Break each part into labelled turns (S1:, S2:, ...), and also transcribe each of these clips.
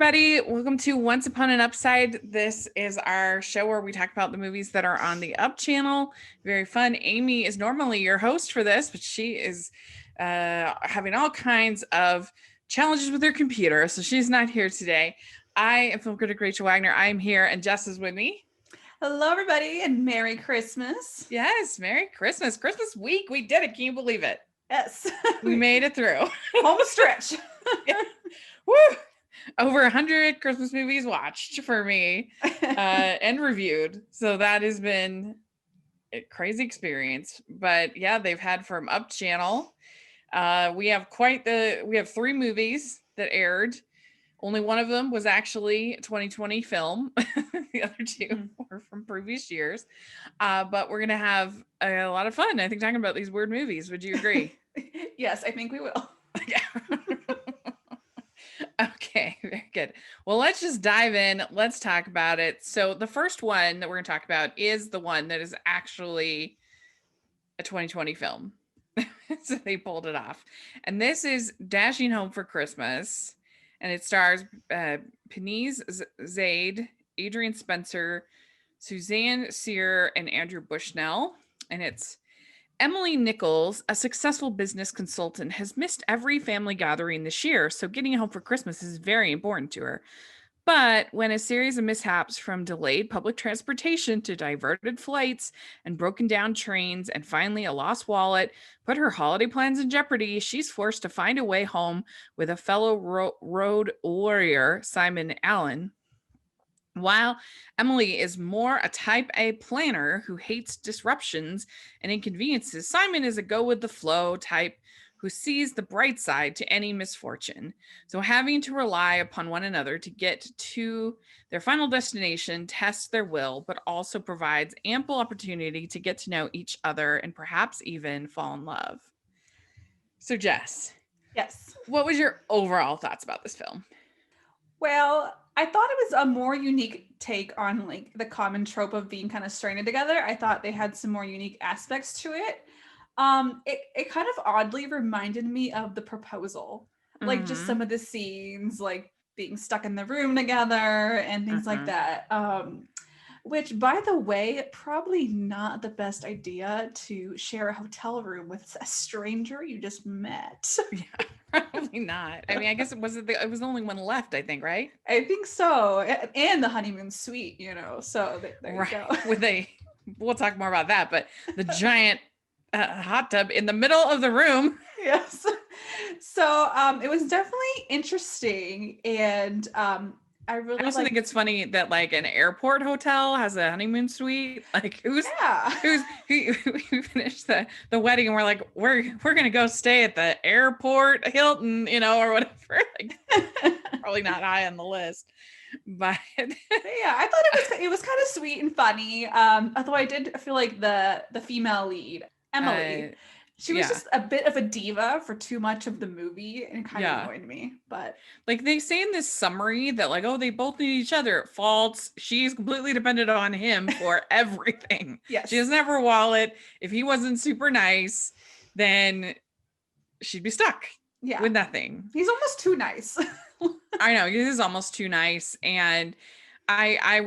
S1: everybody. Welcome to Once Upon an Upside. This is our show where we talk about the movies that are on the Up channel. Very fun. Amy is normally your host for this, but she is having all kinds of challenges with her computer, so she's not here today. I am film critic Rachel Wagner. I am here, and Jess is with me.
S2: Hello, everybody, and Merry Christmas.
S1: Yes, Merry Christmas. Christmas week. We did it. Can you believe it?
S2: Yes.
S1: We made it through.
S2: Home stretch.
S1: Yeah. Woo! Over 100 Christmas movies watched for me and reviewed. So that has been a crazy experience. But yeah, they've had from Up Channel. We have 3 movies that aired. Only one of them was actually a 2020 film. The other 2 were from previous years. But we're going to have a lot of fun, I think, talking about these weird movies. Would you agree?
S2: Yes, I think we will.
S1: Yeah. Okay, very good. Well, let's just dive in. Let's talk about it. So the first one that we're going to talk about is the one that is actually a 2020 film. So they pulled it off. And this is Dashing Home for Christmas. And it stars Penise Zade, Adrian Spencer, Suzanne Sear, and Andrew Bushnell. And it's Emily Nichols, a successful business consultant, has missed every family gathering this year, so getting home for Christmas is very important to her. But when a series of mishaps, from delayed public transportation to diverted flights and broken down trains and finally a lost wallet, put her holiday plans in jeopardy, she's forced to find a way home with a fellow road warrior, Simon Allen. While Emily is more a type A planner who hates disruptions and inconveniences, Simon is a go with the flow type who sees the bright side to any misfortune. So having to rely upon one another to get to their final destination tests their will, but also provides ample opportunity to get to know each other and perhaps even fall in love. So Jess.
S2: Yes.
S1: What was your overall thoughts about this film?
S2: Well, I thought it was a more unique take on like the common trope of being kind of stranded together. I thought they had some more unique aspects to it. It kind of oddly reminded me of The Proposal, like just some of the scenes, like being stuck in the room together and things like that. Which, by the way, probably not the best idea to share a hotel room with a stranger you just met.
S1: Yeah, probably not. I mean, I guess it was the only one left, I think, right?
S2: I think so. And the honeymoon suite, so there
S1: right.
S2: You go.
S1: We'll talk more about that, but the giant hot tub in the middle of the room.
S2: Yes. So it was definitely interesting. And I
S1: also think it's funny that like an airport hotel has a honeymoon suite. Like we finished the wedding and we're like, we're gonna go stay at the airport Hilton, or whatever. Like, probably not high on the list. But
S2: yeah, I thought it was kind of sweet and funny. Although I did feel like the female lead, Emily, she was just a bit of a diva for too much of the movie and kind of annoyed me. But
S1: like they say in this summary that like, oh, they both need each other. False. She's completely dependent on him for everything.
S2: Yes.
S1: She doesn't have her wallet. If he wasn't super nice, then she'd be stuck with nothing.
S2: He's almost too nice.
S1: I know, he is almost too nice. And I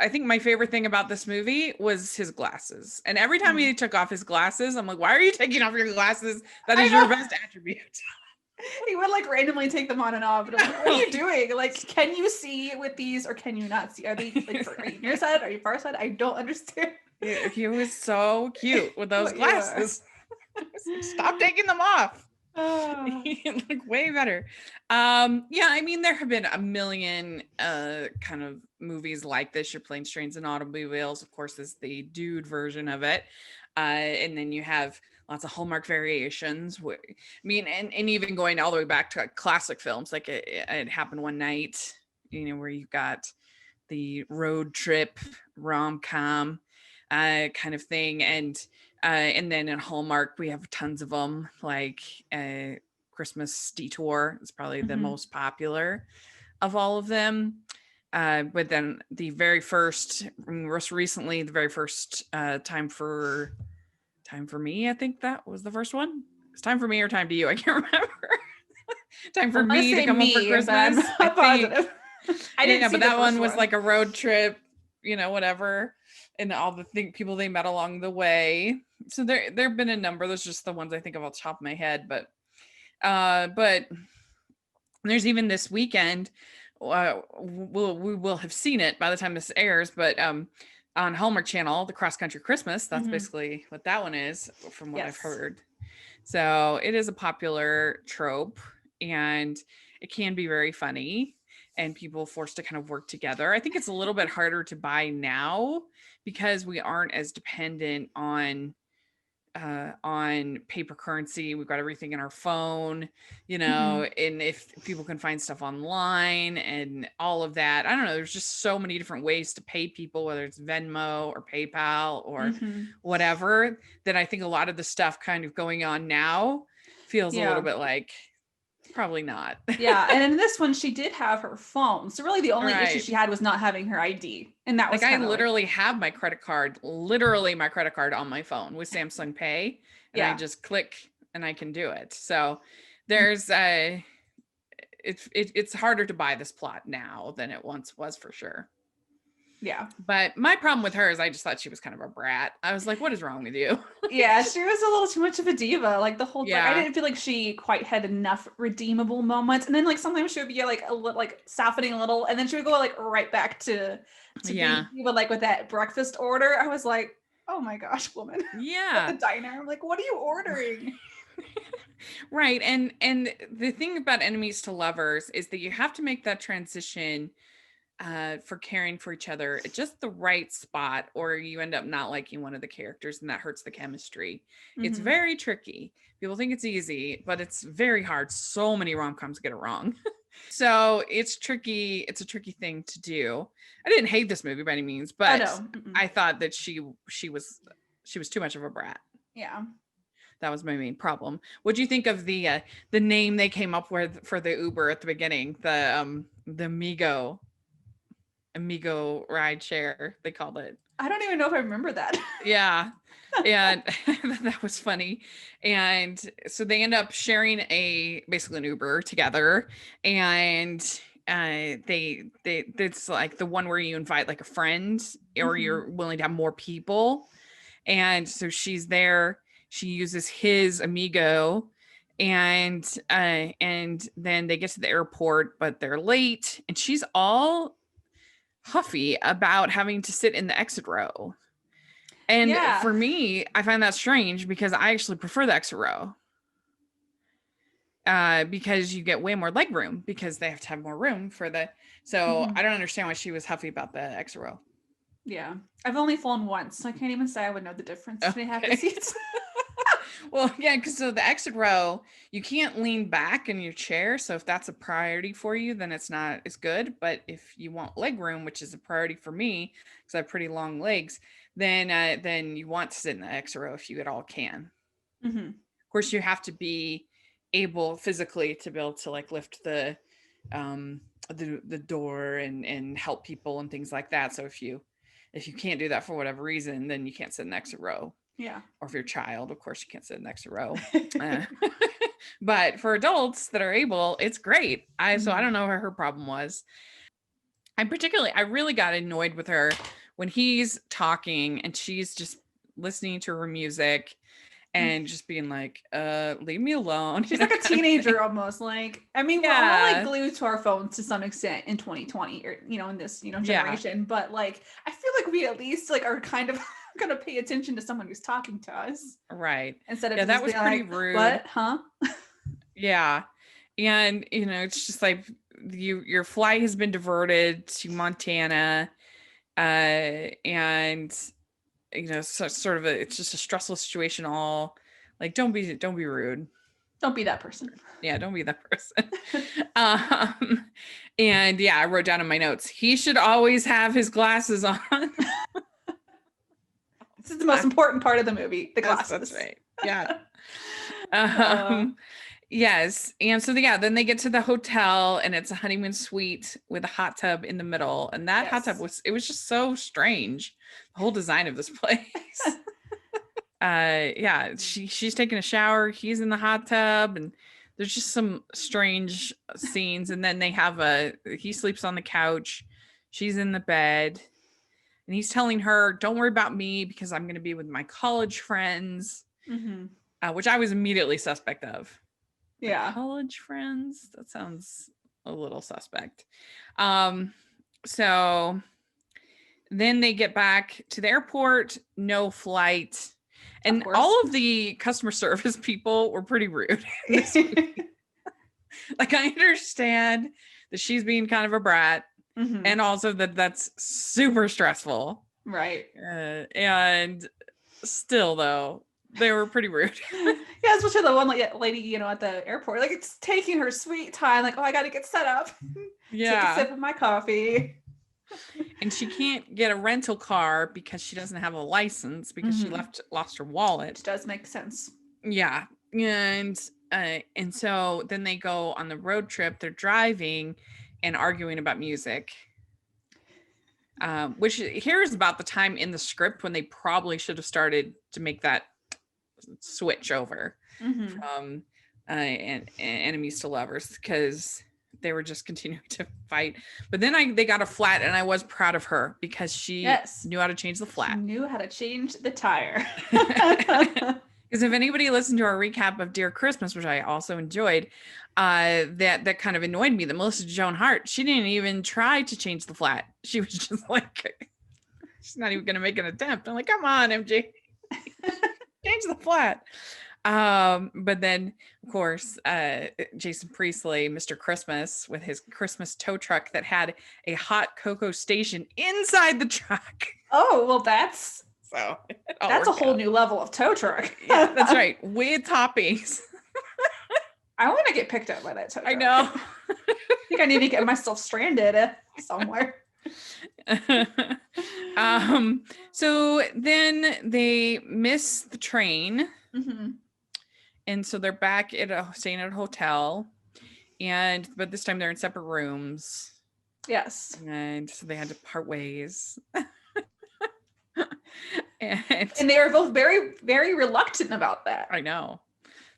S1: think my favorite thing about this movie was his glasses. And every time he took off his glasses, I'm like, why are you taking off your glasses? That is your best attribute.
S2: He would like randomly take them on and off. And I'm like, what are you doing? Like, can you see with these or can you not see? Are they like are you near side? Are you far side? I don't understand.
S1: He was so cute with those glasses. Stop taking them off. He look way better. I mean, there have been a million kind of movies like this. Your Planes, Trains, and Automobiles, of course, is the dude version of it. And then you have lots of Hallmark variations. I mean, and even going all the way back to classic films, like it Happened One Night, where you've got the road trip rom-com kind of thing. And then in Hallmark, we have tons of them, like Christmas Detour is probably the most popular of all of them. But then the very first, most recently, the very first Time for Me, I think that was the first one. It's Time for Me or Time to You, I can't remember. Time for
S2: I want to
S1: me to
S2: say
S1: come home for
S2: me, but I'm
S1: Christmas. I
S2: not
S1: think.
S2: positive. I didn't
S1: Yeah,
S2: see
S1: but
S2: the
S1: that
S2: first
S1: one was like a road trip, whatever, and all the people they met along the way. So there've been a number. Those are just the ones I think of off the top of my head. But there's even this weekend. We will have seen it by the time this airs, but on Hallmark Channel, the Cross Country Christmas. That's basically what that one is, from what I've heard. So it is a popular trope, and it can be very funny, and people forced to kind of work together. I think it's a little bit harder to buy now because we aren't as dependent on paper currency. We've got everything in our phone, and if people can find stuff online and all of that, I don't know, there's just so many different ways to pay people, whether it's Venmo or PayPal or whatever, that I think a lot of the stuff kind of going on now feels a little bit like probably not.
S2: Yeah, and in this one she did have her phone, so really the only issue
S1: Right.
S2: she had was not having her ID, and that was
S1: I
S2: kind of
S1: literally have my credit card, on my phone with Samsung Pay, and I just click and I can do it. So there's it's harder to buy this plot now than it once was, for sure.
S2: Yeah.
S1: But my problem with her is I just thought she was kind of a brat. I was like, what is wrong with you?
S2: Yeah, she was a little too much of a diva. Like the whole time, I
S1: Yeah.
S2: didn't feel like she quite had enough redeemable moments. And then like sometimes she would be like like softening a little, and then she would go like right back to being diva, like with that breakfast order. I was like, oh my gosh, woman.
S1: Yeah.
S2: At the diner, I'm like, what are you ordering?
S1: Right. And the thing about enemies to lovers is that you have to make that transition for caring for each other at just the right spot, or you end up not liking one of the characters, and that hurts the chemistry. It's very tricky. People think it's easy, but it's very hard. So many rom-coms get it wrong. So it's tricky. It's a tricky thing to do. I didn't hate this movie by any means, but I thought that she was too much of a brat.
S2: Yeah.
S1: That was my main problem. What do you think of the name they came up with for the Uber at the beginning? The Amigo ride share, they called it.
S2: I don't even know if I remember that.
S1: Yeah. And that was funny. And so they end up sharing basically an Uber together, and it's like the one where you invite like a friend, or you're willing to have more people. And so she's there, she uses his Amigo, and then they get to the airport, but they're late, and she's all huffy about having to sit in the exit row. And for me, I find that strange because I actually prefer the exit row. Because you get way more leg room, because they have to have more room for so I don't understand why she was huffy about the exit row.
S2: Yeah. I've only flown once, so I can't even say I would know the difference between half the seats.
S1: Well, yeah, because so the exit row, you can't lean back in your chair. So if that's a priority for you, then it's not as good. But if you want leg room, which is a priority for me because I have pretty long legs, then you want to sit in the exit row if you at all can. Of course, you have to be able physically to be able to like lift the door and help people and things like that. So if you can't do that for whatever reason, then you can't sit in the exit row.
S2: Yeah.
S1: Or if you're a child, of course, you can't sit in the exit row. But for adults that are able, it's great. So I don't know what her problem was. I really got annoyed with her when he's talking and she's just listening to her music and just being like, leave me alone.
S2: She's like a teenager almost. Like, I mean, we're all like glued to our phones to some extent in 2020, or in this generation. But like, I feel like we at least like are kind of gonna pay attention to someone who's talking to us,
S1: right?
S2: Instead of
S1: that was pretty rude.
S2: What? Huh?
S1: Yeah, and it's just like your flight has been diverted to Montana, and so sort of it's just a stressful situation. All like, don't be rude.
S2: Don't be that person.
S1: Yeah, don't be that person. And I wrote down in my notes, he should always have his glasses on.
S2: This is the most important part of the movie, the glasses.
S1: That's right. Yeah. Yes. And so then they get to the hotel, and it's a honeymoon suite with a hot tub in the middle. And that hot tub was just so strange. The whole design of this place. She's taking a shower. He's in the hot tub, and there's just some strange scenes. And then he sleeps on the couch, she's in the bed, and he's telling her, don't worry about me because I'm going to be with my college friends, which I was immediately suspect of.
S2: Yeah.
S1: College friends? That sounds a little suspect. So then they get back to the airport, no flight. And all of the customer service people were pretty rude in this movie. Like, I understand that she's being kind of a brat, and also that's super stressful.
S2: Right.
S1: And still, though, they were pretty rude.
S2: Yeah, especially the one lady, you know, at the airport. Like, it's taking her sweet time. Like, oh, I got to get set up.
S1: Yeah.
S2: Take a sip of my coffee.
S1: And she can't get a rental car because she doesn't have a license because she lost her wallet.
S2: Which does make sense.
S1: Yeah. And so then they go on the road trip. They're driving and arguing about music. Which here's about the time in the script when they probably should have started to make that switch over from enemies to lovers, because they were just continuing to fight. But then they got a flat, and I was proud of her because she knew how to change the flat.
S2: She knew how to change the tire.
S1: Because if anybody listened to our recap of Dear Christmas, which I also enjoyed, that kind of annoyed me that Melissa Joan Hart, she didn't even try to change the flat. She was just like, she's not even going to make an attempt. I'm like, come on, MJ. Change the flat. But then, of course, Jason Priestley, Mr. Christmas, with his Christmas tow truck that had a hot cocoa station inside the truck.
S2: Oh, well, that's a whole new level of tow truck.
S1: Yeah, that's right. With toppings.
S2: I want to get picked up by that tow truck.
S1: I know.
S2: I think I need to get myself stranded somewhere.
S1: So then they miss the train. And so they're back staying at a hotel, but this time they're in separate rooms.
S2: Yes.
S1: And so they had to part ways. and
S2: they were both very, very reluctant about that.
S1: I know.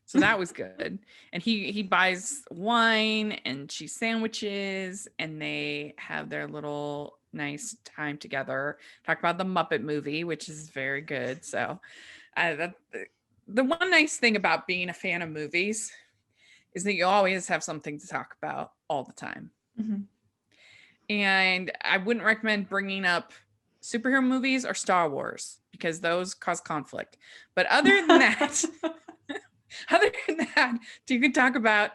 S1: So that was good. And he buys wine and cheese sandwiches, and they have their little nice time together. Talk about the Muppet movie, which is very good. So the one nice thing about being a fan of movies is that you always have something to talk about all the time. And I wouldn't recommend bringing up superhero movies or Star Wars because those cause conflict. But other than that, you can talk about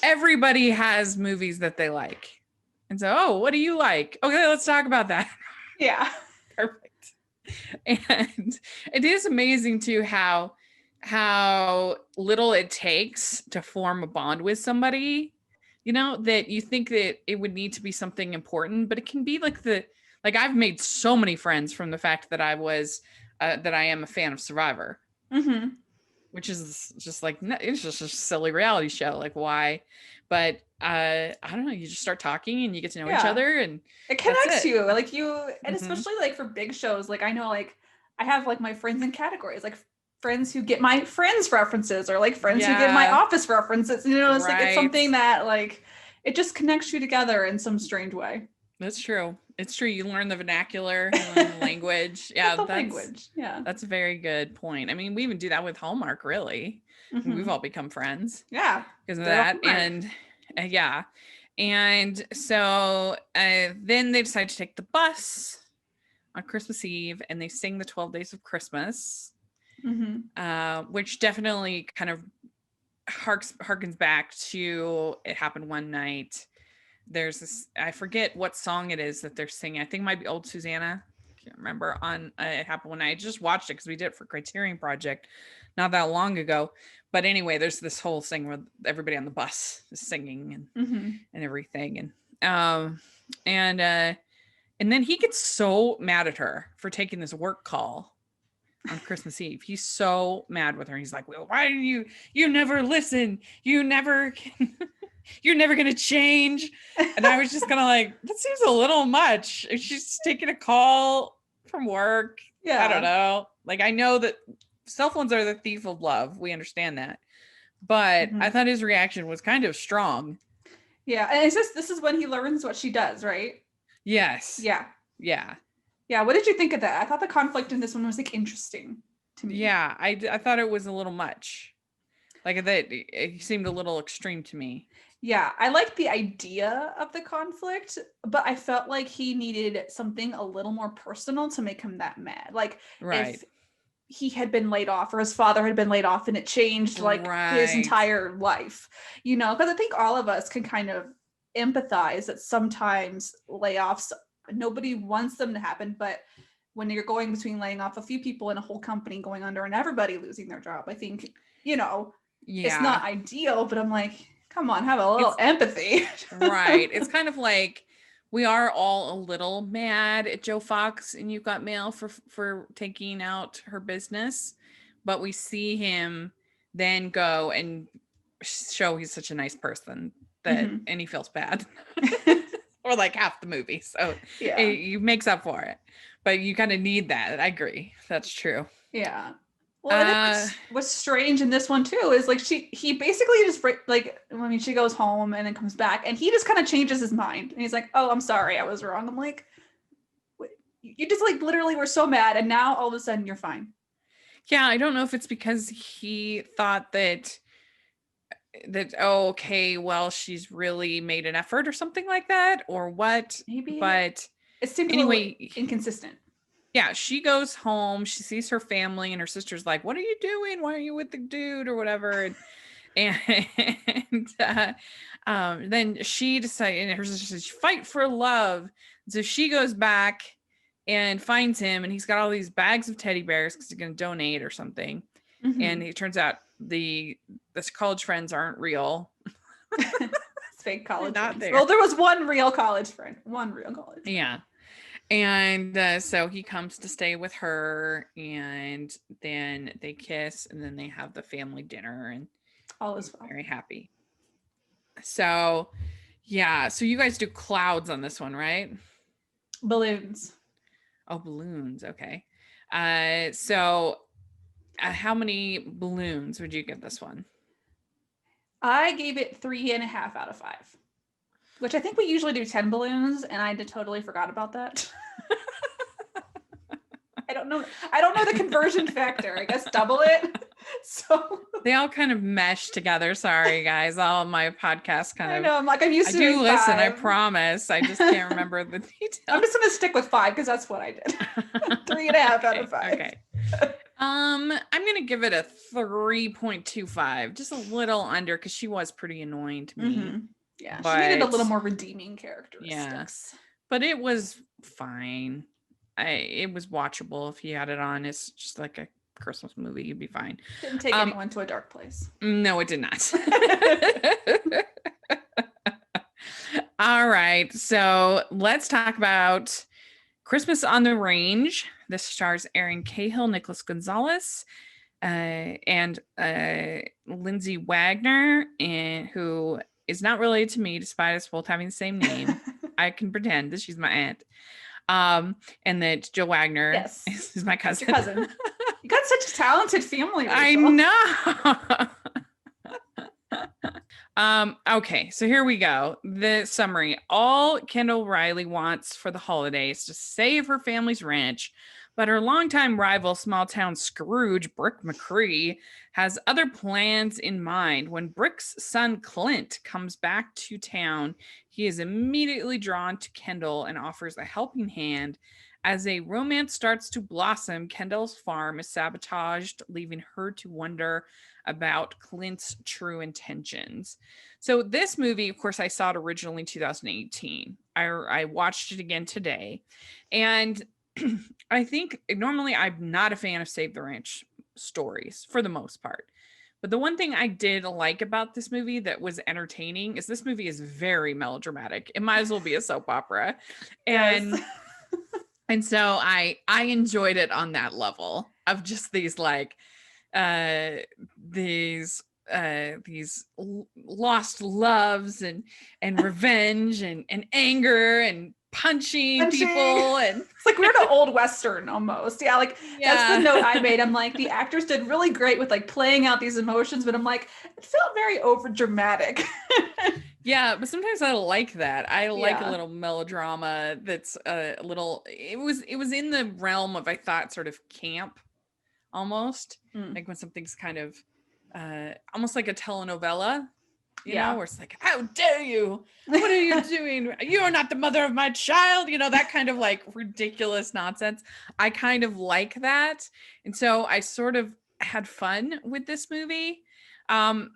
S1: everybody has movies that they like. And so, what do you like? Okay, let's talk about that.
S2: Yeah.
S1: Perfect. And it is amazing too how little it takes to form a bond with somebody, you know, that you think that it would need to be something important, but it can be like I've made so many friends from the fact that I am a fan of Survivor, which is just like, it's just a silly reality show. Like, why? But I don't know, you just start talking and you get to know each other, and
S2: it connects you, like and especially like for big shows, like I know, like I have like my friends in categories, like friends who get my friends references, or like friends who get my office references, you know. It's like, it's something that like it just connects you together in some strange way.
S1: That's true. It's true. You learn the vernacular, you learn the language. Yeah,
S2: language. Yeah,
S1: that's a very good point. I mean, we even do that with Hallmark, really. We've all become friends.
S2: Yeah,
S1: because of that. And and so then they decide to take the bus on Christmas Eve, and they sing the 12 Days of Christmas, which definitely kind of harkens back to It Happened One Night. There's this, I forget what song it is that they're singing. I think it might be Old Susanna. I can't remember. On It Happened One Night. I just watched it because we did it for Criterion Project not that long ago. But anyway, there's this whole thing where everybody on the bus is singing and everything. And then he gets so mad at her for taking this work call on Christmas Eve. He's so mad with her. He's like, well, why do you never listen? You're never going to change. And I was just kind of like, that seems a little much. She's taking a call from work. Yeah. I don't know. Like, I know that cell phones are the thief of love. We understand that. but I
S2: Mhm.
S1: thought his reaction was kind of strong.
S2: Yeah, and it's just this is when he learns what she does, right?
S1: Yes.
S2: Yeah.
S1: Yeah.
S2: Yeah. What did you think of that? I thought the conflict in this one was like interesting to me.
S1: Yeah. I thought it was a little much. Like that it seemed a little extreme to me.
S2: Yeah, I like the idea of the conflict, but I felt like he needed something a little more personal to make him that mad. Like
S1: Right.
S2: if he had been laid off or his father had been laid off and it changed like his
S1: Right.
S2: entire life, you know, because I think all of us can kind of empathize that sometimes layoffs, nobody wants them to happen, but when you're going between laying off a few people and a whole company going under and everybody losing their job, I think, you know, it's
S1: Yeah.
S2: not ideal, but I'm like, come on, have a little
S1: It's
S2: empathy.
S1: right. It's kind of like we are all a little mad at Joe Fox and You've Got Mail for taking out her business, but we see him then go and show he's such a nice person that
S2: Mhm.
S1: and he feels bad. Or like half the movie. So
S2: Yeah.
S1: it makes up for it. But you kind of need that. I agree. That's true.
S2: Yeah. Well, and then
S1: Uh
S2: what's strange in this one too is like he basically just like I mean she goes home and then comes back and he just kind of changes his mind and he's like, oh, I'm sorry, I was wrong. I'm like, "Wait, you just like literally were so mad and now all of a sudden you're fine.
S1: yeah, I don't know if it's because he thought that oh, okay, well, she's really made an effort or something like that or what.
S2: Maybe
S1: But
S2: it seemed a little
S1: anyway,
S2: inconsistent.
S1: yeah, she goes home, she sees her family and her sister's like, what are you doing? Why are you with the dude or whatever? And then she decided, and her sister says, fight for love. So she goes back and finds him, and he's got all these bags of teddy bears because he's going to donate or something. And
S2: Mhm.
S1: it turns out this college friends aren't real.
S2: It's fake
S1: They're
S2: college
S1: not
S2: friends. Well,
S1: there.
S2: there was one real college friend, one real college friend.
S1: Yeah. And so he comes to stay with her, and then they kiss, and then they have the family dinner, and
S2: All is
S1: he's
S2: well.
S1: very happy. So, yeah. So you guys do clouds on this one, right?
S2: Balloons.
S1: Oh, balloons. Okay. So how many balloons would you give this one?
S2: I gave it 3.5 out of 5, which I think we usually do 10 balloons, and I totally forgot about that. I don't know. I don't know the conversion factor. I guess double it. So
S1: They all kind of mesh together. Sorry, guys. All my podcasts kind
S2: I
S1: of.
S2: know. I'm like, I'm used
S1: I
S2: to
S1: do
S2: doing
S1: listen. I
S2: 5.
S1: promise. I just can't remember the details.
S2: I'm just gonna stick with 5 because that's what I did. 3.5 out of 5.
S1: Okay. I'm gonna give it a 3.25, just a little under because she was pretty annoying to me.
S2: Mm-hmm. Yeah, she needed a
S1: But
S2: little more redeeming
S1: yeah,
S2: characteristics.
S1: but it was fine. It was watchable if you had it on. It's just like a Christmas movie. You'd be fine.
S2: Didn't take anyone to a dark place.
S1: No, it did not. All right, so let's talk about Christmas on the Range. This stars Erin Cahill, Nicholas Gonzalez, and Lindsay Wagner, who is not related to me, despite us both having the same name. I can pretend that she's my aunt. And that Jill Wagner
S2: Yes,
S1: is my cousin.
S2: your cousin. You got such a talented family, Rachel.
S1: I know. Okay, so here we go. The summary. All Kendall Riley wants for the holidays to save her family's ranch, but her longtime rival, small town Scrooge, Brick McCree, has other plans in mind. When Brick's son Clint comes back to town, he is immediately drawn to Kendall and offers a helping hand. As a romance starts to blossom, Kendall's farm is sabotaged, leaving her to wonder about Clint's true intentions. So this movie, of course, I saw it originally in 2018. I watched it again today. And I think normally I'm not a fan of Save the Ranch stories for the most part. But the one thing I did like about this movie that was entertaining is this movie is very melodramatic. It might as well be a soap opera. And
S2: Yes.
S1: and so I enjoyed it on that level of just these like these lost loves and revenge and anger and punching people, and
S2: it's like we're in an old Western almost. Yeah, like that's the note I made. I'm like, the actors did really great with like playing out these emotions, but I'm like, it felt very over dramatic.
S1: Yeah, but sometimes I like that. I like a little melodrama that's a little, it was in the realm of, I thought, sort of camp almost. Like when something's kind of almost like a telenovela, you know, where it's like, how dare you? What are you doing? You are not the mother of my child. You know, that kind of like ridiculous nonsense. I kind of like that. And so I sort of had fun with this movie. I'm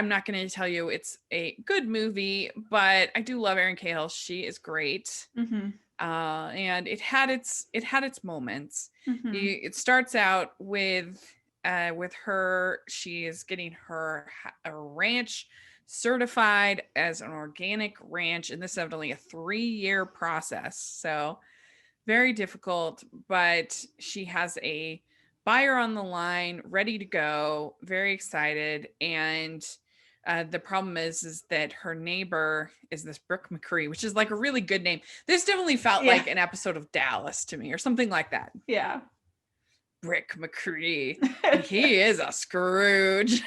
S1: not going to tell you it's a good movie, but I do love Erin Cahill. She is great. And it had its moments. It starts out with her. She is getting her ranch certified as an organic ranch, and this is definitely a 3-year process. So very difficult, but she has a buyer on the line, ready to go, very excited. And the problem is that her neighbor is this Brooke McCree, which is like a really good name. This definitely felt like an episode of Dallas to me, or something like that.
S2: Yeah.
S1: Brick McCree. He is a Scrooge.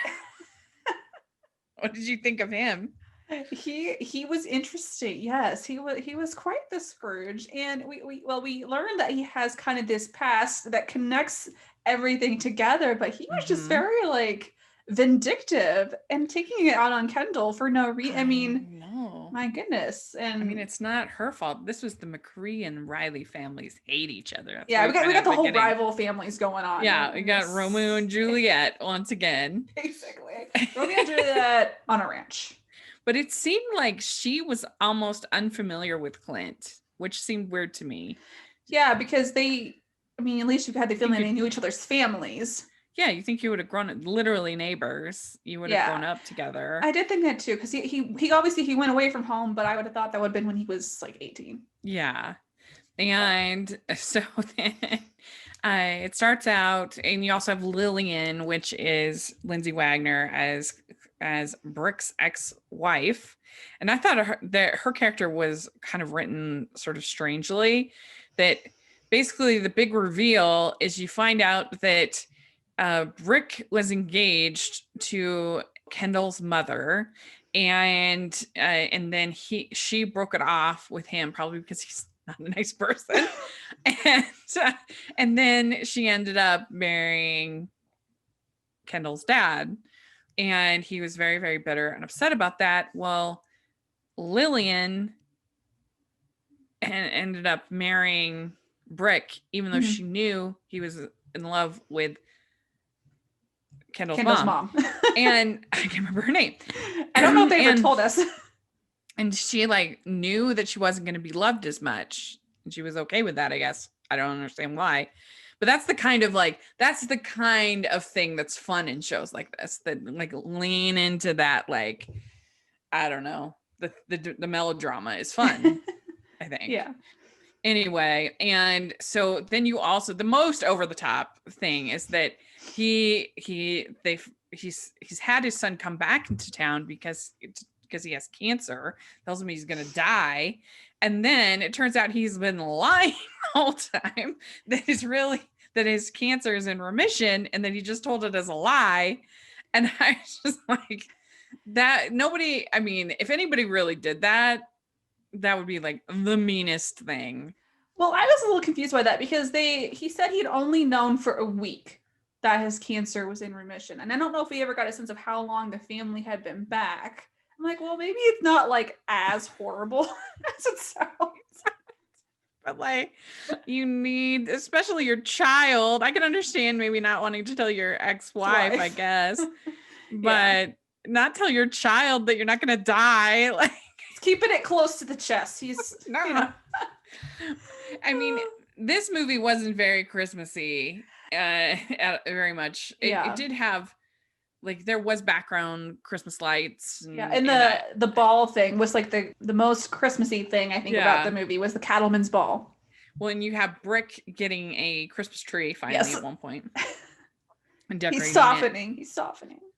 S1: What did you think of him?
S2: He was interesting. Yes, he was quite the Scrooge, and we learned that he has kind of this past that connects everything together, but he was just very like vindictive and taking it out on Kendall for no reason. I mean,
S1: no,
S2: my goodness. And
S1: I mean, it's not her fault. This was the McCree and Riley families hate each other.
S2: Yeah, we got the whole rival families going on.
S1: Yeah, we got Romeo and Juliet once again.
S2: Basically, Romeo and Juliet on a ranch.
S1: But it seemed like she was almost unfamiliar with Clint, which seemed weird to me.
S2: Yeah, because at least you had the feeling they knew each other's families.
S1: Yeah, you think you would have grown, literally neighbors. You would have grown up together.
S2: I did think that too, because he obviously went away from home, but I would have thought that would have been when he was like 18.
S1: Yeah. And so then it starts out, and you also have Lillian, which is Lindsay Wagner as Brooke's ex-wife. And I thought that her character was kind of written sort of strangely, that basically the big reveal is you find out that Brooke was engaged to Kendall's mother, and then she broke it off with him, probably because he's not a nice person. And then she ended up marrying Kendall's dad, and he was very, very bitter and upset about that. Well, Lillian ended up marrying Brooke, even though she knew he was in love with Kendall's mom. And I can't remember her name.
S2: I don't know if they ever told us.
S1: And she like knew that she wasn't going to be loved as much, and she was okay with that, I guess. I don't understand why, but that's the kind of thing that's fun in shows like this, that like lean into that, like, I don't know, the melodrama is fun. I think. Yeah. Anyway, and so then you also, the most over the top thing is that he's had his son come back into town because he has cancer, tells him he's going to die. And then it turns out he's been lying the whole time that his cancer is in remission, and that he just told it as a lie. And I was just like, that nobody, I mean, if anybody really did that, that would be like the meanest thing.
S2: Well, I was a little confused by that, because he said he'd only known for a week that his cancer was in remission. And I don't know if we ever got a sense of how long the family had been back. I'm like, well, maybe it's not like as horrible as it sounds.
S1: But like, you need, especially your child. I can understand maybe not wanting to tell your ex-wife, I guess, but not tell your child that you're not going to die. Like,
S2: he's keeping it close to the chest. He's no.
S1: I mean, this movie wasn't very Christmassy, very much. It did have, like, there was background Christmas lights.
S2: And the ball thing was like the most Christmassy thing I think about the movie was the cattleman's ball.
S1: Well, and you have Brick getting a Christmas tree finally at one point. And
S2: he's softening.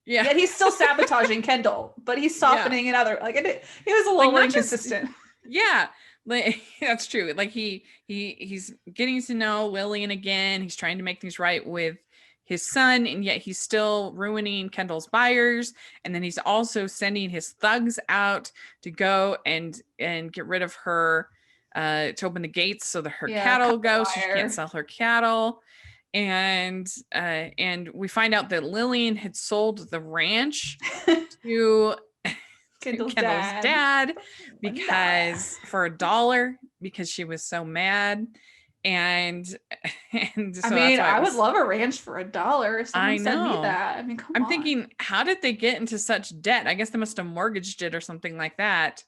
S2: Yeah. Yet he's still sabotaging Kendall, but he's softening in other, like, it was a little inconsistent.
S1: Yeah. Like, that's true. Like he's getting to know Lillian again. He's trying to make things right with his son, and yet he's still ruining Kendall's buyers. And then he's also sending his thugs out to go and get rid of her, to open the gates so that her cattle go, so she can't sell her cattle. And we find out that Lillian had sold the ranch to
S2: Kendall's
S1: dad because for $1, because she was so mad. And so
S2: I mean, I would love a ranch for $1. Someone
S1: I
S2: send me
S1: know.
S2: that. I mean, come
S1: I'm
S2: on.
S1: thinking, how did they get into such debt? I guess they must have mortgaged it or something like that,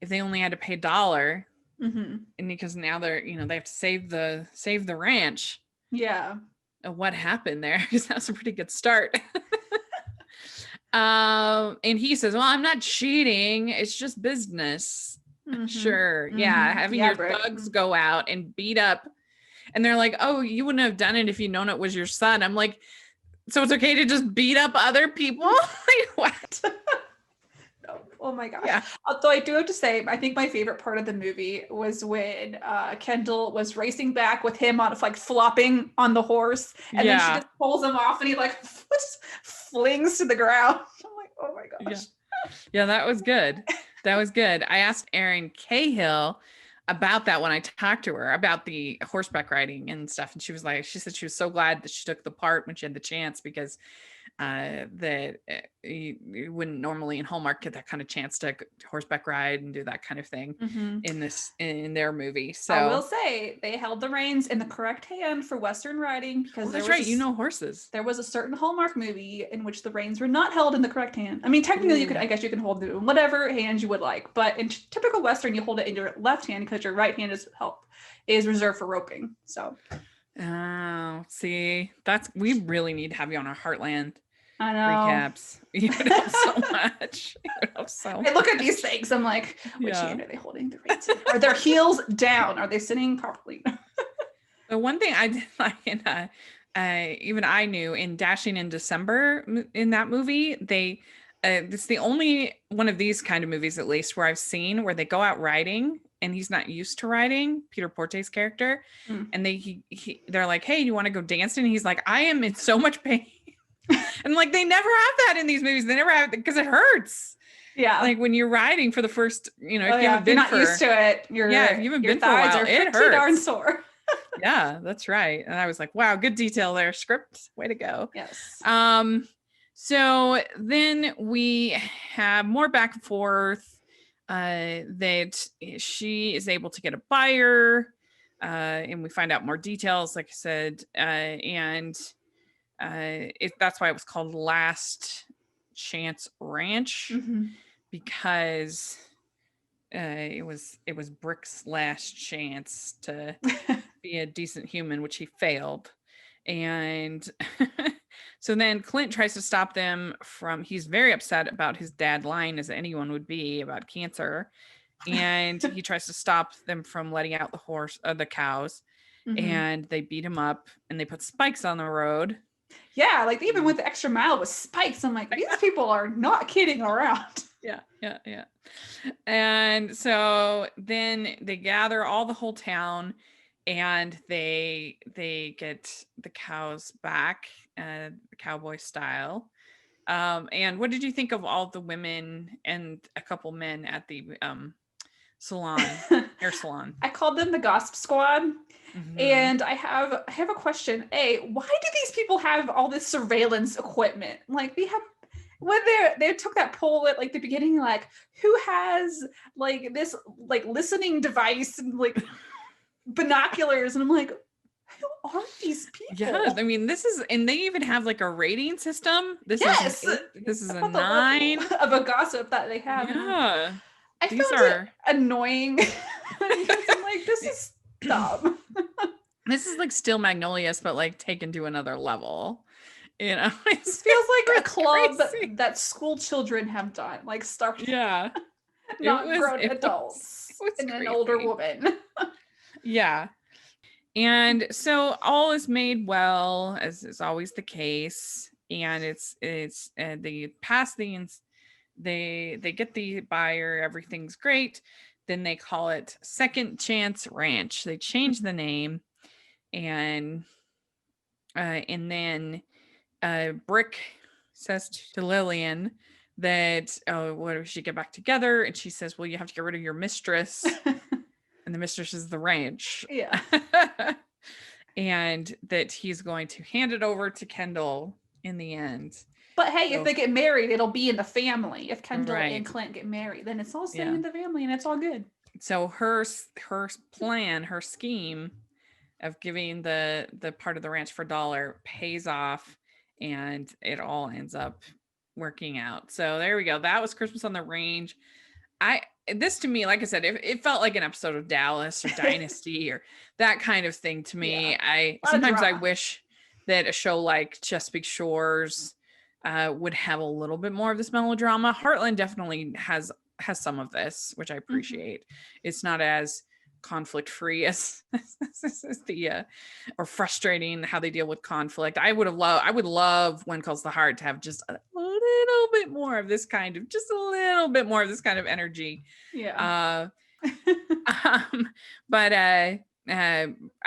S1: if they only had to pay $1.
S2: Mm-hmm.
S1: And because now they're, they have to save the ranch.
S2: Yeah.
S1: What happened there? Because that was a pretty good start. And he says, well, I'm not cheating, it's just business.
S2: Mm-hmm.
S1: Sure.
S2: Mm-hmm.
S1: Yeah, having your thugs go out and beat up, and they're like, oh, you wouldn't have done it if you'd known it was your son. I'm like, so it's okay to just beat up other people? Like, what?
S2: No. Oh my gosh.
S1: Yeah.
S2: Although I do have to say, I think my favorite part of the movie was when Kendall was racing back with him on like flopping on the horse, and then she just pulls him off and he like just flings to the ground. I'm like, oh my gosh.
S1: Yeah, that was good. That was good. I asked Erin Cahill about that when I talked to her about the horseback riding and stuff, and she said she was so glad that she took the part when she had the chance, because that you wouldn't normally in Hallmark get that kind of chance to horseback ride and do that kind of thing in their movie. So
S2: I will say they held the reins in the correct hand for Western riding, because
S1: that's right. Horses.
S2: There was a certain Hallmark movie in which the reins were not held in the correct hand. I mean, technically, I guess you can hold it in whatever hand you would like, but in typical Western, you hold it in your left hand because your right hand is reserved for roping. So.
S1: Oh, see, we really need to have you on our Heartland
S2: I know.
S1: recaps. You would help so much.
S2: I look at these things. I'm like, which hand are they holding the reins in? Are their heels down? Are they sitting properly?
S1: The one thing I did like, even I knew in Dashing in December in that movie, it's the only one of these kind of movies, at least, where I've seen where they go out riding and he's not used to riding, Peter Porte's character, and they're like, hey, you want to go dancing? And he's like, I am in so much pain. And like, they never have that in these movies. They never have it because it hurts. Yeah. Like when you're riding for the first, if you haven't been
S2: you're not used to it.
S1: If you haven't been for a while, it hurts.
S2: Darn sore.
S1: Yeah, that's right. And I was like, wow, good detail there. Script, way to go.
S2: Yes.
S1: So then we have more back and forth, that she is able to get a buyer, and we find out more details, like I said, and that's why it was called Last Chance Ranch, because it was Brick's last chance to be a decent human, which he failed. And so then Clint tries to stop them he's very upset about his dad lying, as anyone would be, about cancer. And he tries to stop them from letting out the cows. And they beat him up and they put spikes on the road.
S2: Yeah, like they even went the extra mile with spikes. I'm like, these people are not kidding around.
S1: Yeah. And so then they gather the whole town, and they get the cows back, cowboy style. And what did you think of all the women and a couple men at the hair salon? I
S2: called them the Gossip Squad. And I have a question. Why do these people have all this surveillance equipment? Like when they took that poll at like the beginning, like who has like this like listening device and like binoculars, and I'm like, who are these people?
S1: Yeah, I mean, and they even have like a rating system. This is a 9
S2: of a gossip that they have.
S1: Yeah,
S2: I found it annoying. I'm like, this is dumb.
S1: This is like Still Magnolias, but like taken to another level. It
S2: feels like a club that school children have done, like started.
S1: Yeah,
S2: not grown adults and an older woman.
S1: Yeah. And so all is made well, as is always the case. And they pass they get the buyer, everything's great. then they call it Second Chance Ranch. They change the name, and then Brick says to Lillian that, oh, what if she get back together? And she says, well, you have to get rid of your mistress. And the mistress is the ranch.
S2: Yeah.
S1: And that he's going to hand it over to Kendall in the end.
S2: But hey,
S1: So,
S2: if they get married, it'll be in the family. If Kendall
S1: Right.
S2: and Clint get married, then it's all staying
S1: Yeah.
S2: in the family and it's all good.
S1: So her plan, her scheme of giving the part of the ranch for $1 pays off, and it all ends up working out. So there we go. That was Christmas on the Range. This to me, like I said, it felt like an episode of Dallas or Dynasty or that kind of thing to me.
S2: Yeah.
S1: I sometimes I wish that a show like Chesapeake Shores would have a little bit more of this melodrama. Heartland definitely has some of this, which I appreciate. It's not as conflict free as the or frustrating how they deal with conflict. I would love When Calls the Heart to have just a little bit more of this kind of energy.
S2: Yeah.
S1: But I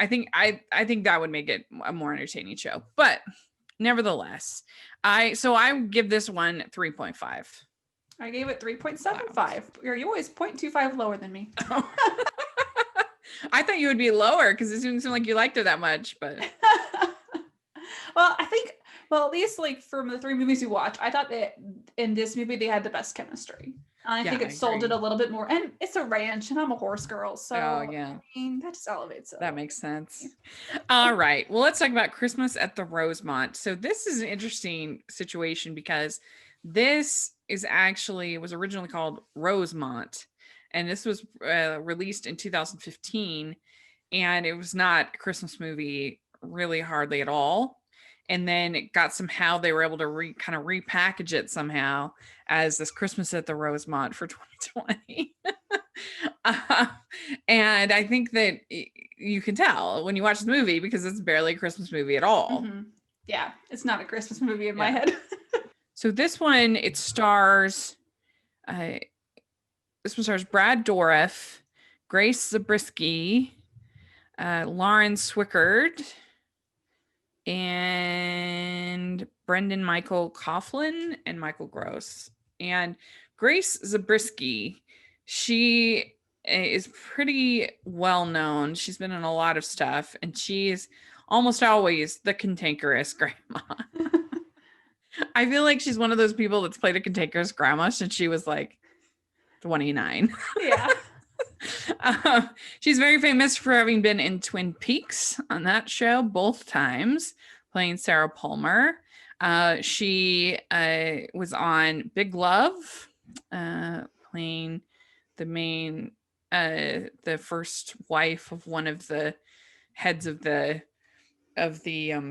S1: think that would make it a more entertaining show. But nevertheless, I give this one 3.5.
S2: I gave it 3.75. You're always 0.25 lower than me.
S1: I thought you would be lower because it didn't seem like you liked it that much, but
S2: well, at least like from the 3 movies we watched, I thought that in this movie they had the best chemistry. And I think it sold it a little bit more. And it's a ranch and I'm a horse girl. So I mean, that just elevates it.
S1: That makes sense. All right. Well, let's talk about Christmas at the Rosemont. So this is an interesting situation because this was originally called Rosemont. And this was released in 2015. And it was not a Christmas movie really hardly at all. And then it got somehow they were able to kind of repackage it somehow as this Christmas at the Rosemont for 2020. And I think that you can tell when you watch the movie because it's barely a Christmas movie at all.
S2: Mm-hmm. Yeah, it's not a Christmas movie in my head.
S1: So this one, it stars, Brad Dourif, Grace Zabriskie, Lauren Swickard, and Brendan Michael Coughlin and Michael Gross. And Grace Zabriskie, she is pretty well known. She's been in a lot of stuff, and she's almost always the cantankerous grandma. I feel like she's one of those people that's played a cantankerous grandma since she was like 29.
S2: Yeah.
S1: She's very famous for having been in Twin Peaks on that show both times, playing Sarah Palmer. She was on Big Love, playing the first wife of one of the heads of the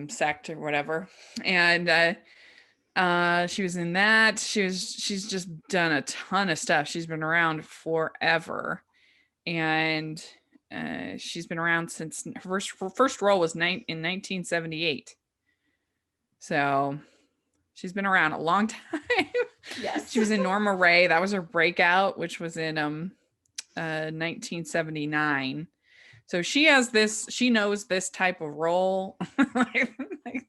S1: sect or whatever. And she was in that. She's just done a ton of stuff. She's been around forever. And she's been around since her first role was in 1978. So she's been around a long time.
S2: Yes.
S1: She was in Norma Ray. That was her breakout, which was in 1979. So she knows this type of role like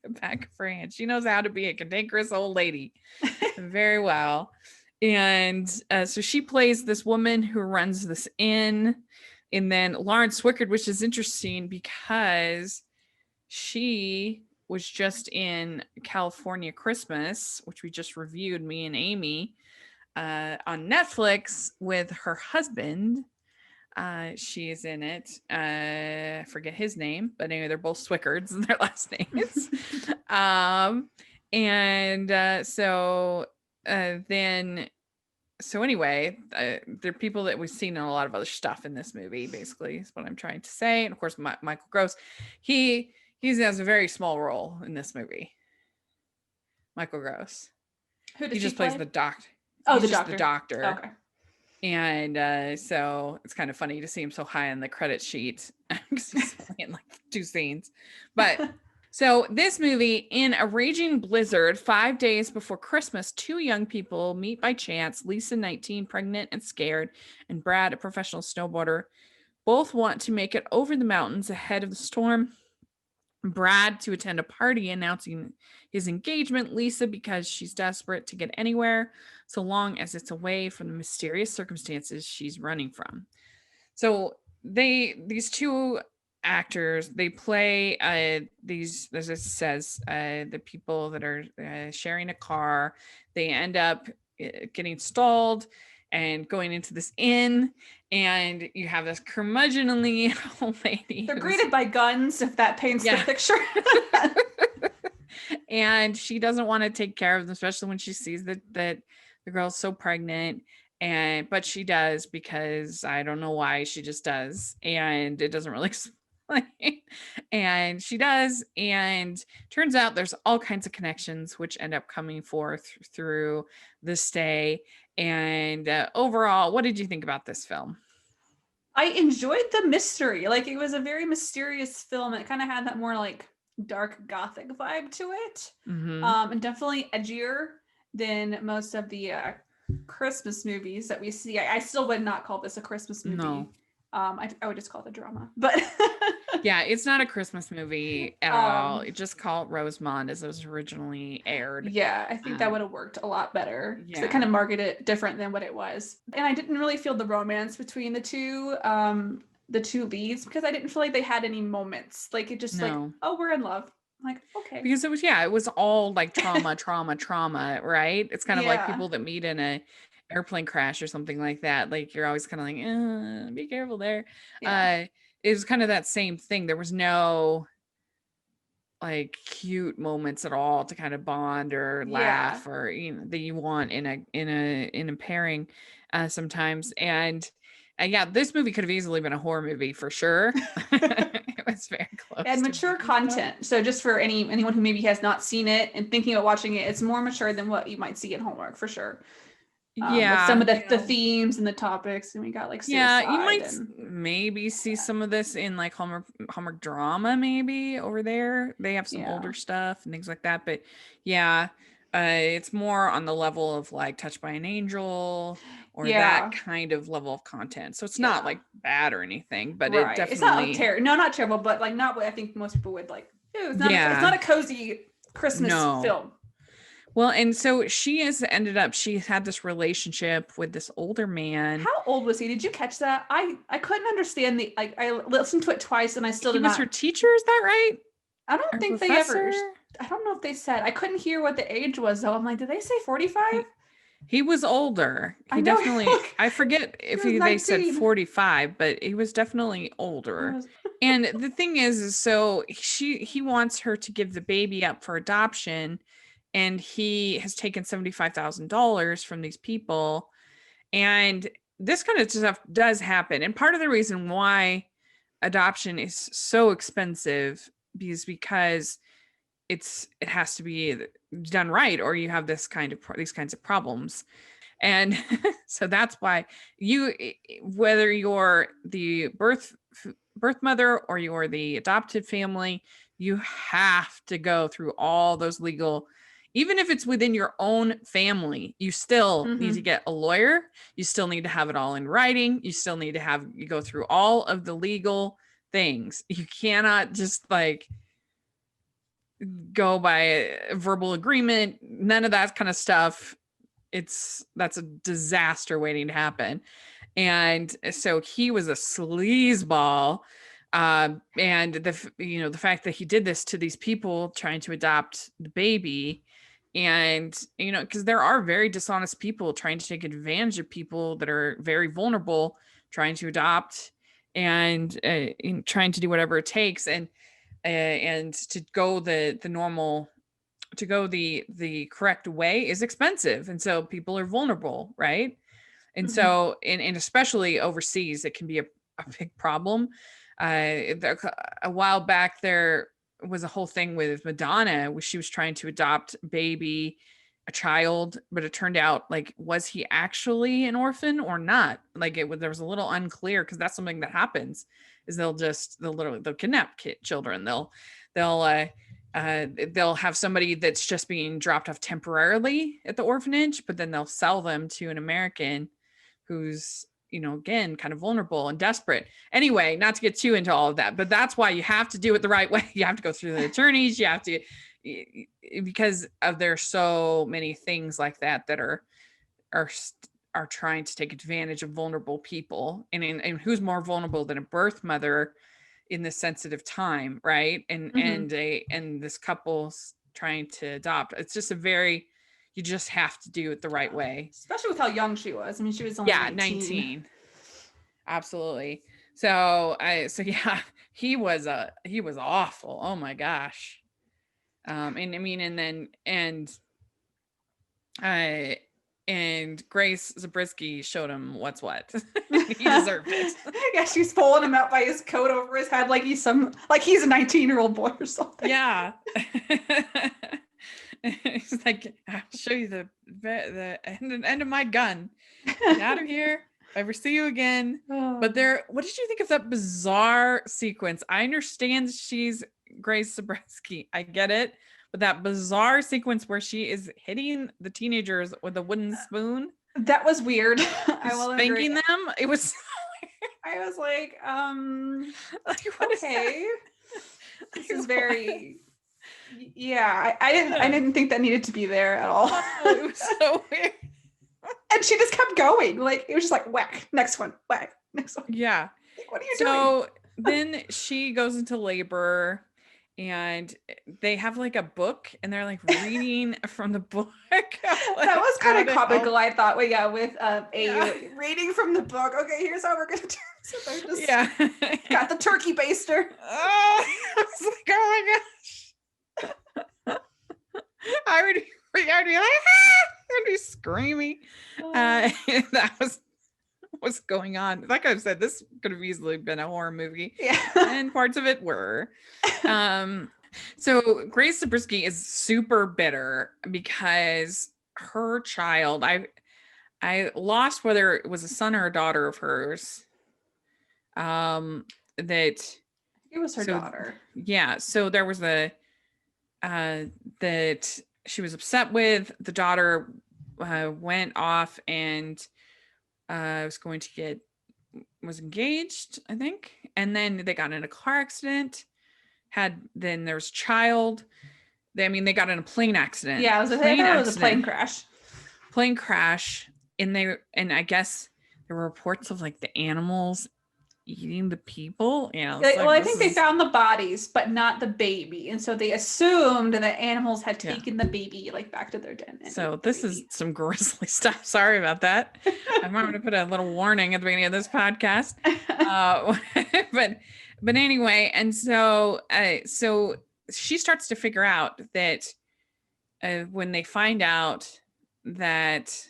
S1: the back of her hand. She knows how to be a cantankerous old lady very well. And so she plays this woman who runs this inn. And then Lauren Swickard, which is interesting because she was just in California Christmas, which we just reviewed, me and Amy, on Netflix with her husband. She is in it. I forget his name, but anyway, they're both Swickards in their last names. So anyway, they're people that we've seen in a lot of other stuff in this movie, basically, is what I'm trying to say. And of course, Michael Gross, he has a very small role in this movie. Michael Gross.
S2: Who
S1: he just plays the doctor.
S2: Oh,
S1: He's
S2: the
S1: just
S2: doctor.
S1: The doctor.
S2: Okay.
S1: And so it's kind of funny to see him so high on the credit sheet because he's only in like 2 scenes. But So, this movie, in a raging blizzard, 5 days before Christmas, two young people meet by chance. Lisa, 19, pregnant and scared, and Brad, a professional snowboarder, both want to make it over the mountains ahead of the storm. Brad to attend a party announcing his engagement, Lisa because she's desperate to get anywhere, so long as it's away from the mysterious circumstances she's running from. So these two actors, they play these, as it says, the people that are sharing a car. They end up getting stalled and going into this inn, and you have this curmudgeonly old lady.
S2: They're greeted by guns, if that paints the picture.
S1: And she doesn't want to take care of them, especially when she sees that the girl's so pregnant. But she does, because I don't know why, she just does, and it doesn't really explain. And she does, and turns out there's all kinds of connections which end up coming forth through the stay. And overall, what did you think about this film?
S2: I enjoyed the mystery. Like, it was a very mysterious film. It kind of had that more like dark gothic vibe to it. And definitely edgier than most of the Christmas movies that we see. I still would not call this a Christmas movie.
S1: No.
S2: I would just call it a drama. But
S1: yeah, it's not a Christmas movie at all. It just called Rosemont as it was originally aired.
S2: Yeah, I think that would have worked a lot better. Yeah. It kind of marketed it different than what it was. And I didn't really feel the romance between the two leads, because I didn't feel like they had any moments. Like, it just like, oh, we're in love. I'm like, okay.
S1: Because it was all like trauma, right? It's kind of like people that meet in a airplane crash or something like that. Like, you're always kind of like, be careful there. Yeah. It was kind of that same thing. There was no like cute moments at all to kind of bond or laugh or that you want in a pairing sometimes. And yeah, this movie could have easily been a horror movie for sure. It was very close.
S2: And mature content. So just for anyone who maybe has not seen it and thinking about watching it, it's more mature than what you might see in Hallmark for sure. With some of the themes and the topics, and we got like suicide.
S1: Yeah, you might maybe see some of this in like Hallmark drama, maybe over there. They have some older stuff and things like that, but yeah, it's more on the level of like Touched by an Angel or that kind of level of content. So it's not like bad or anything, but it definitely,
S2: it's not like not terrible, but like not what I think most people would like. It's not a cozy Christmas film.
S1: Well, and so she had this relationship with this older man.
S2: How old was he? Did you catch that? I couldn't understand I listened to it twice and I still did not.
S1: He was her teacher, is that right?
S2: I don't think they ever. I don't know if they said. I couldn't hear what the age was though. I'm like, did they say 45?
S1: He was older. He definitely. I forget if they said 45, but he was definitely older. And the thing is so he wants her to give the baby up for adoption. And he has taken $75,000 from these people. And this kind of stuff does happen. And part of the reason why adoption is so expensive is because it has to be done right, or you have these kinds of problems. And so that's why whether you're the birth mother or you're the adopted family, you have to go through all those legal. Even if it's within your own family, you still need to get a lawyer. You still need to have it all in writing. You still need to you go through all of the legal things. You cannot just like go by a verbal agreement. None of that kind of stuff. That's a disaster waiting to happen. And so he was a sleazeball. And the fact that he did this to these people trying to adopt the baby. And, because there are very dishonest people trying to take advantage of people that are very vulnerable, trying to adopt and trying to do whatever it takes. And to go the correct way is expensive. And so people are vulnerable. Right. And so, and especially overseas, it can be a big problem. A while back there was a whole thing with Madonna where she was trying to adopt a child, but it turned out like, was he actually an orphan or not? Like there was a little unclear, because that's something that happens is they'll kidnap children. They'll they'll have somebody that's just being dropped off temporarily at the orphanage, but then they'll sell them to an American who's, again, kind of vulnerable and desperate. Anyway, not to get too into all of that, but that's why you have to do it the right way. You have to go through the attorneys. You have to, because there's so many things like that are trying to take advantage of vulnerable people, and who's more vulnerable than a birth mother in this sensitive time, right? And and this couple's trying to adopt. It's just you just have to do it the right way,
S2: especially with how young she was. I mean, she was only 19.
S1: Absolutely. So he was awful. Oh my gosh. And Grace Zabriskie showed him what's what. He deserved it.
S2: Yeah, she's pulling him out by his coat over his head like he's a 19-year-old boy or something.
S1: Yeah. He's like, I'll show you the end of my gun. Get out of here. If I ever see you again.
S2: Oh.
S1: But what did you think of that bizarre sequence? I understand she's Grace Zabriskie. I get it. But that bizarre sequence where she is hitting the teenagers with a wooden spoon.
S2: That was weird. I will
S1: spanking
S2: agree.
S1: them. It was so
S2: weird. I was like,
S1: what
S2: okay. This is very yeah, I didn't think that needed to be there at all.
S1: Oh, it was so weird.
S2: And she just kept going. Like, it was just like, whack, next one, whack, next one.
S1: Yeah.
S2: Like, what are you doing?
S1: So then she goes into labor, and they have like a book, and they're like reading from the book. Like,
S2: that was kind of comical, I thought. Well, yeah, with reading from the book. Okay, here's how we're gonna do this. So they're just got the turkey baster.
S1: Oh, I was like, oh my gosh. I would be like, I'd be screaming. That was what's going on. Like I said, this could have easily been a horror movie.
S2: Yeah.
S1: And parts of it were. So Grace Zabriskie is super bitter because her child, I lost whether it was a son or a daughter of hers. That
S2: it was her daughter.
S1: Yeah. So there was that she was upset with. The daughter went off and was engaged, I think. And then they got in a car accident. Then there was a child. They got in a plane accident.
S2: Yeah, it was a plane crash.
S1: Plane crash. And I guess there were reports of like the animals eating the people.
S2: I think they found the bodies, but not the baby. And so they assumed that animals had taken the baby like back to their den.
S1: So this is some grisly stuff. Sorry about that. I'm going to put a little warning at the beginning of this podcast. But anyway, and so she starts to figure out that when they find out that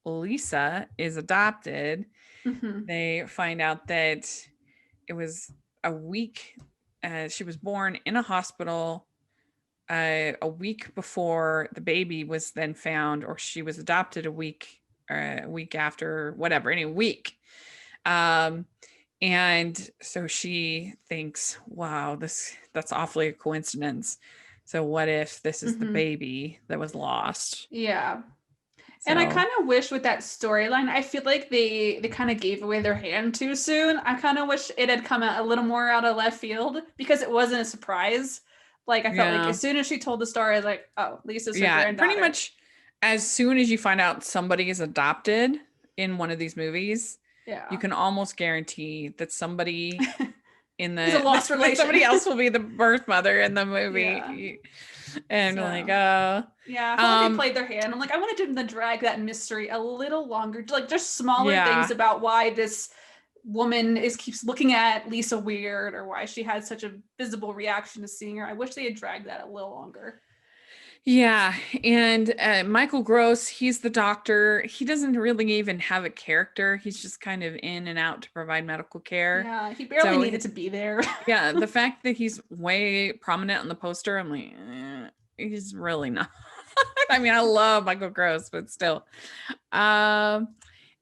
S1: Lisa is adopted, they find out that it was a week. She was born in a hospital a week before the baby was then found, or she was adopted a week after, whatever, any week. And so she thinks, wow, that's awfully a coincidence. So what if this is the baby that was lost?
S2: Yeah. And I kind of wish with that storyline, I feel like they kind of gave away their hand too soon. I kind of wish it had come out a little more out of left field because it wasn't a surprise. Like, I felt like as soon as she told the story, I was like, oh, Lisa's her granddaughter.
S1: Pretty much as soon as you find out somebody is adopted in one of these movies, you can almost guarantee that somebody in the
S2: lost relation.
S1: Somebody else will be the birth mother in the movie. And I feel like
S2: they played their hand. I'm like, I wanted them to drag that mystery a little longer, like just smaller things about why this woman keeps looking at Lisa weird, or why she had such a visible reaction to seeing her. I wish they had dragged that a little longer.
S1: Yeah. And Michael Gross, he's the doctor. He doesn't really even have a character. He's just kind of in and out to provide medical care.
S2: Yeah, he barely needed to be there.
S1: Yeah, the fact that he's way prominent on the poster, I'm like, he's really not. I mean, I love Michael Gross, but still. And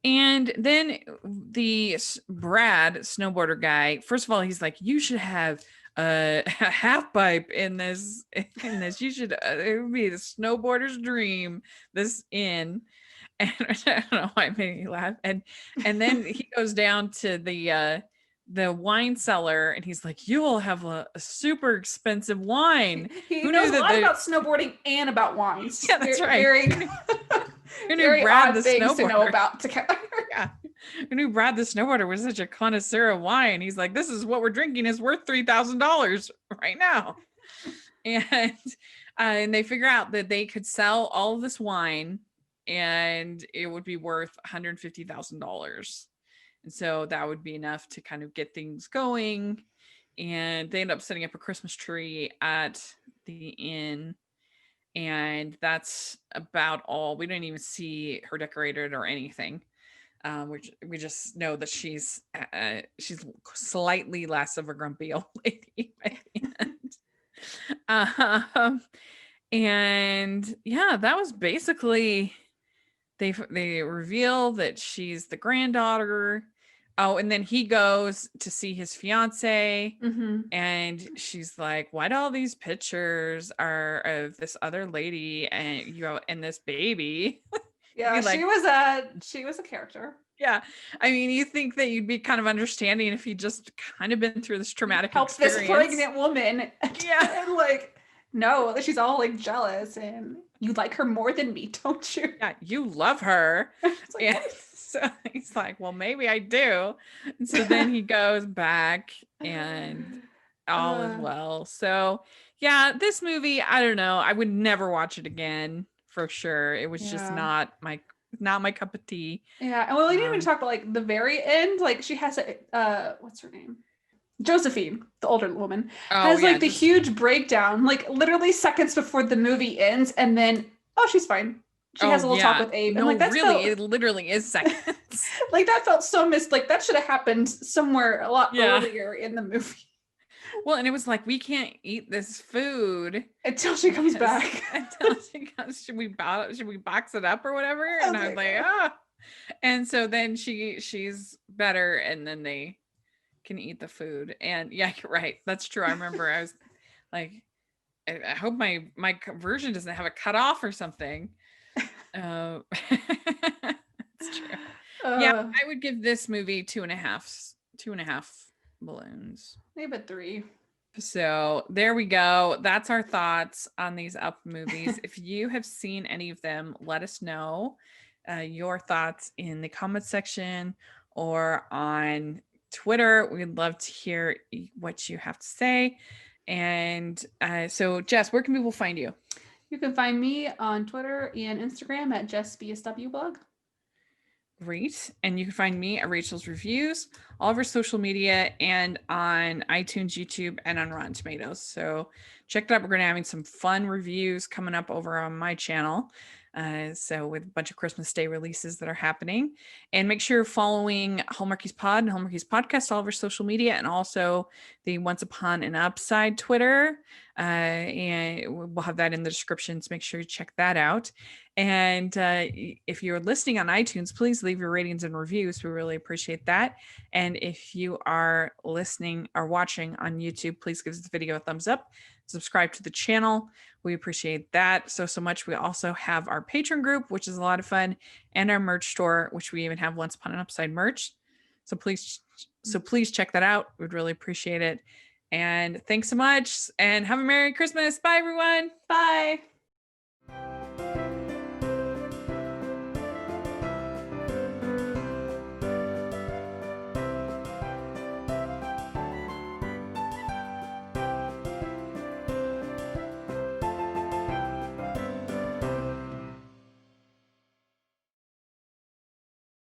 S1: then the Brad snowboarder guy, first of all, he's like, you should have a half pipe in this, you should, it would be the snowboarder's dream, this inn. And I don't know why it made me laugh. And then he goes down to the wine cellar and he's like, you will have a super expensive wine.
S2: He
S1: Who
S2: knows
S1: knew
S2: a
S1: that
S2: lot about snowboarding and about wines.
S1: Yeah, that's right.
S2: Very,
S1: who knew
S2: very
S1: Brad
S2: odd
S1: the
S2: things to know
S1: snowboarder?
S2: about together.
S1: Yeah. Who knew Brad the snowboarder was such a connoisseur of wine? He's like, this is what we're drinking is worth $3,000 right now. And they figure out that they could sell all of this wine and it would be worth $150,000. And so that would be enough to kind of get things going. And they end up setting up a Christmas tree at the inn. And that's about all. We don't even see her decorated or anything. We just know that she's slightly less of a grumpy old lady by the end. And yeah, that was basically, they reveal that she's the granddaughter. Oh, and then he goes to see his fiance, and she's like, "What all these pictures are of this other lady and this baby?"
S2: Yeah,
S1: like,
S2: she was a character.
S1: Yeah, I mean, you think that you'd be kind of understanding if you just kind of been through this traumatic
S2: Help
S1: experience.
S2: this pregnant woman.
S1: Yeah,
S2: And like, no, she's all like jealous, and you like her more than me, don't you?
S1: Yeah, you love her.
S2: It's like,
S1: Yeah. So he's like, well, maybe I do. And so then he goes back and all is well. So yeah, this movie, I don't know. I would never watch it again for sure. It was just not my cup of tea.
S2: Yeah. And we didn't even talk about like the very end. Like she has a what's her name? Josephine, the older woman, has like the huge breakdown, like literally seconds before the movie ends, and then she's fine. She has a little talk with Abe.
S1: No,
S2: and like that's
S1: really, it literally is seconds.
S2: Like that felt so missed. Like that should have happened somewhere a lot earlier in the movie.
S1: Well, and it was like, we can't eat this food
S2: until she comes back.
S1: Until she comes, should we box it up or whatever? And I was like, And so then she's better, and then they can eat the food. And yeah, you're right. That's true. I remember I was like, I hope my version doesn't have a cutoff or something. It's true. Yeah, I would give this movie 2.5 balloons.
S2: Maybe 3.
S1: So there we go. That's our thoughts on these Up movies. If you have seen any of them, let us know your thoughts in the comment section or on Twitter. We'd love to hear what you have to say. And so Jess, where can people find you?
S2: You can find me on Twitter and Instagram at JessBSWblog.
S1: Great. And you can find me at Rachel's Reviews, all of our social media, and on iTunes, YouTube, and on Rotten Tomatoes. So check it out. We're going to be having some fun reviews coming up over on my channel. So with a bunch of Christmas Day releases that are happening. And make sure you're following Hallmarkies Pod and Hallmarkies Podcast, all of our social media, and also the Once Upon an Upside Twitter. And we'll have that in the description, so make sure you check that out. And if you're listening on iTunes, please leave your ratings and reviews. We really appreciate that. And if you are listening or watching on YouTube, please give this video a thumbs up. Subscribe to the channel. We appreciate that so much. We also have our Patreon group, which is a lot of fun, and our merch store, which we even have Once Upon an Upside merch. So please check that out. We'd really appreciate it. And thanks so much, and have a Merry Christmas. Bye, everyone.
S2: Bye.